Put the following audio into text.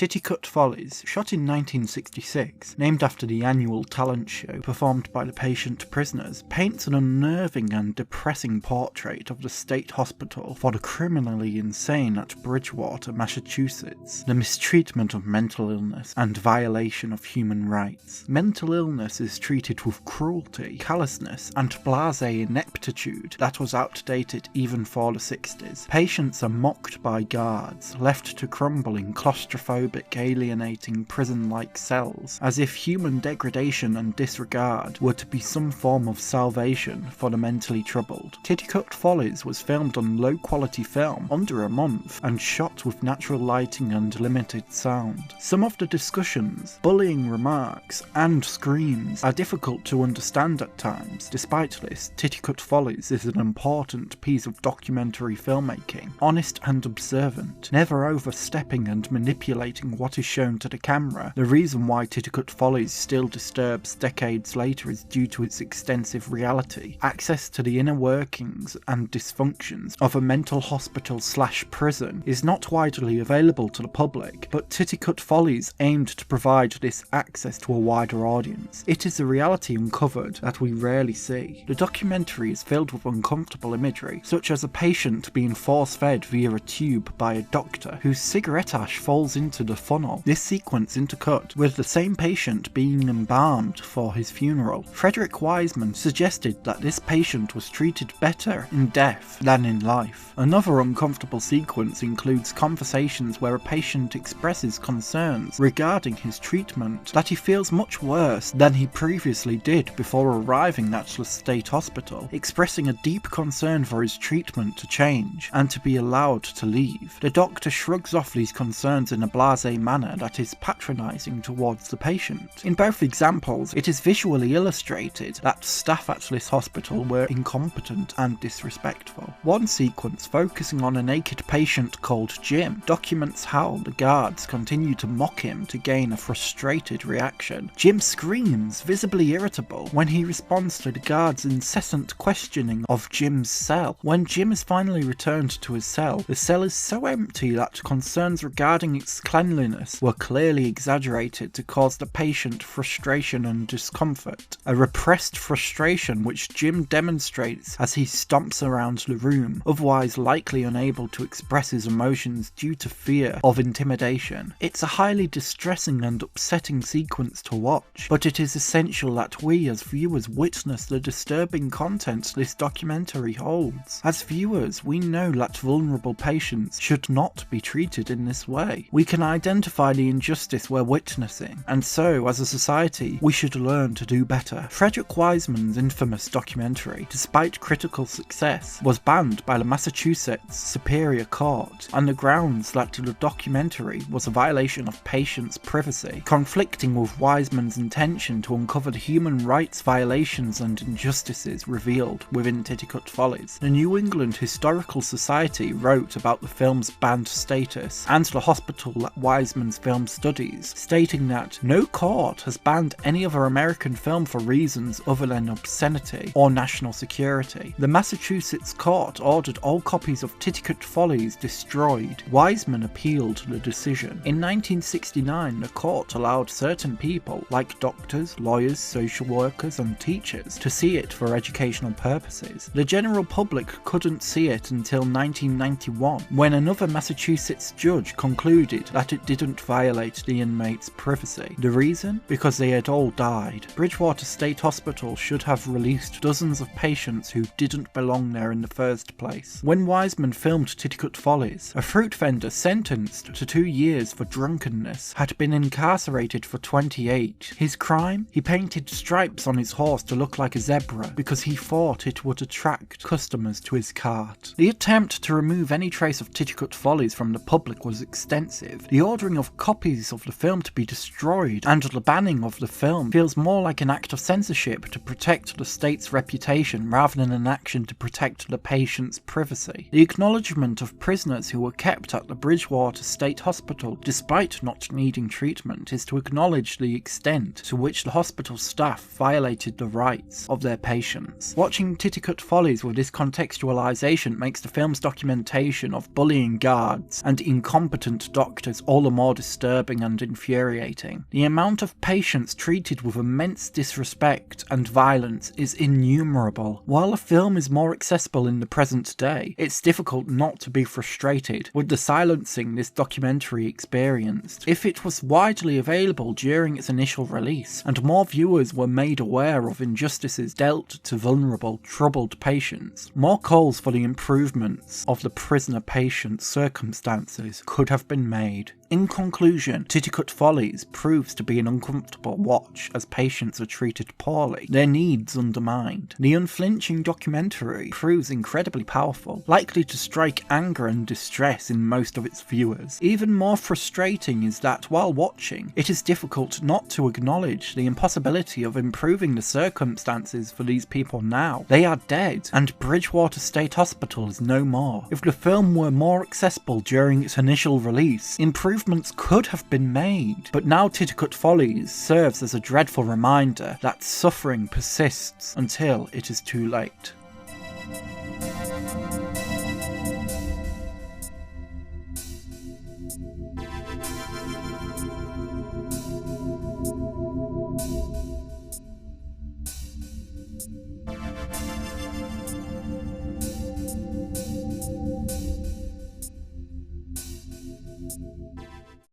Titicut Follies, shot in 1966, named after the annual talent show performed by the patient prisoners, paints an unnerving and depressing portrait of the state hospital for the criminally insane at Bridgewater, Massachusetts, the mistreatment of mental illness and violation of human rights. Mental illness is treated with cruelty, callousness, and blasé ineptitude that was outdated even for the 60s. Patients are mocked by guards, left to crumble in claustrophobic, alienating prison-like cells, as if human degradation and disregard were to be some form of salvation for the mentally troubled. Titicut Follies was filmed on low-quality film, under a month, and shot with natural lighting and limited sound. Some of the discussions, bullying remarks, and screams are difficult to understand at times. Despite this, Titicut Follies is an important piece of documentary filmmaking, honest and observant, never overstepping and manipulating what is shown to the camera. The reason why Titicut Follies still disturbs decades later is due to its extensive reality. Access to the inner workings and dysfunctions of a mental hospital/prison is not widely available to the public, but Titicut Follies aimed to provide this access to a wider audience. It is a reality uncovered that we rarely see. The documentary is filled with uncomfortable imagery, such as a patient being force-fed via a tube by a doctor whose cigarette ash falls into the funnel. This sequence intercut with the same patient being embalmed for his funeral. Frederick Wiseman suggested that this patient was treated better in death than in life. Another uncomfortable sequence includes conversations where a patient expresses concerns regarding his treatment, that he feels much worse than he previously did before arriving at the state hospital, expressing a deep concern for his treatment to change and to be allowed to leave. The doctor shrugs off these concerns in a blasé manner that is patronising towards the patient. In both examples, it is visually illustrated that staff at this hospital were incompetent and disrespectful. One sequence, focusing on a naked patient called Jim, documents how the guards continue to mock him to gain a frustrated reaction. Jim screams, visibly irritable, when he responds to the guards' incessant questioning of Jim's cell. When Jim is finally returned to his cell, the cell is so empty that concerns regarding its cleanliness were clearly exaggerated to cause the patient frustration and discomfort. A repressed frustration which Jim demonstrates as he stomps around the room, otherwise likely unable to express his emotions due to fear of intimidation. It's a highly distressing and upsetting sequence to watch, but it is essential that we as viewers witness the disturbing content this documentary holds. As viewers, we know that vulnerable patients should not be treated in this way. We can identify the injustice we're witnessing, and so, as a society, we should learn to do better. Frederick Wiseman's infamous documentary, despite critical success, was banned by the Massachusetts Superior Court on the grounds that the documentary was a violation of patients' privacy, conflicting with Wiseman's intention to uncover the human rights violations and injustices revealed within Titicut Follies. The New England Historical Society wrote about the film's banned status and the hospital that Wiseman's film studies, stating that no court has banned any other American film for reasons other than obscenity or national security. The Massachusetts court ordered all copies of Titicut Follies destroyed. Wiseman appealed the decision. In 1969, the court allowed certain people, like doctors, lawyers, social workers, and teachers, to see it for educational purposes. The general public couldn't see it until 1991, when another Massachusetts judge concluded that it didn't violate the inmates' privacy. The reason? Because they had all died. Bridgewater State Hospital should have released dozens of patients who didn't belong there in the first place. When Wiseman filmed Titicut Follies, a fruit vendor sentenced to 2 years for drunkenness had been incarcerated for 28. His crime? He painted stripes on his horse to look like a zebra because he thought it would attract customers to his cart. The attempt to remove any trace of Titicut Follies from the public was extensive. The ordering of copies of the film to be destroyed and the banning of the film feels more like an act of censorship to protect the state's reputation rather than an action to protect the patient's privacy. The acknowledgement of prisoners who were kept at the Bridgewater State Hospital despite not needing treatment is to acknowledge the extent to which the hospital staff violated the rights of their patients. Watching Titicut Follies with this contextualization makes the film's documentation of bullying guards and incompetent doctors all the more disturbing and infuriating. The amount of patients treated with immense disrespect and violence is innumerable. While the film is more accessible in the present day, it's difficult not to be frustrated with the silencing this documentary experienced. If it was widely available during its initial release, and more viewers were made aware of injustices dealt to vulnerable, troubled patients, more calls for the improvements of the prisoner-patient circumstances could have been made. In conclusion, Titicut Follies proves to be an uncomfortable watch as patients are treated poorly, their needs undermined. The unflinching documentary proves incredibly powerful, likely to strike anger and distress in most of its viewers. Even more frustrating is that while watching, it is difficult not to acknowledge the impossibility of improving the circumstances for these people now. They are dead, and Bridgewater State Hospital is no more. If the film were more accessible during its initial release, improvements could have been made, but now Titicut Follies serves as a dreadful reminder that suffering persists until it is too late.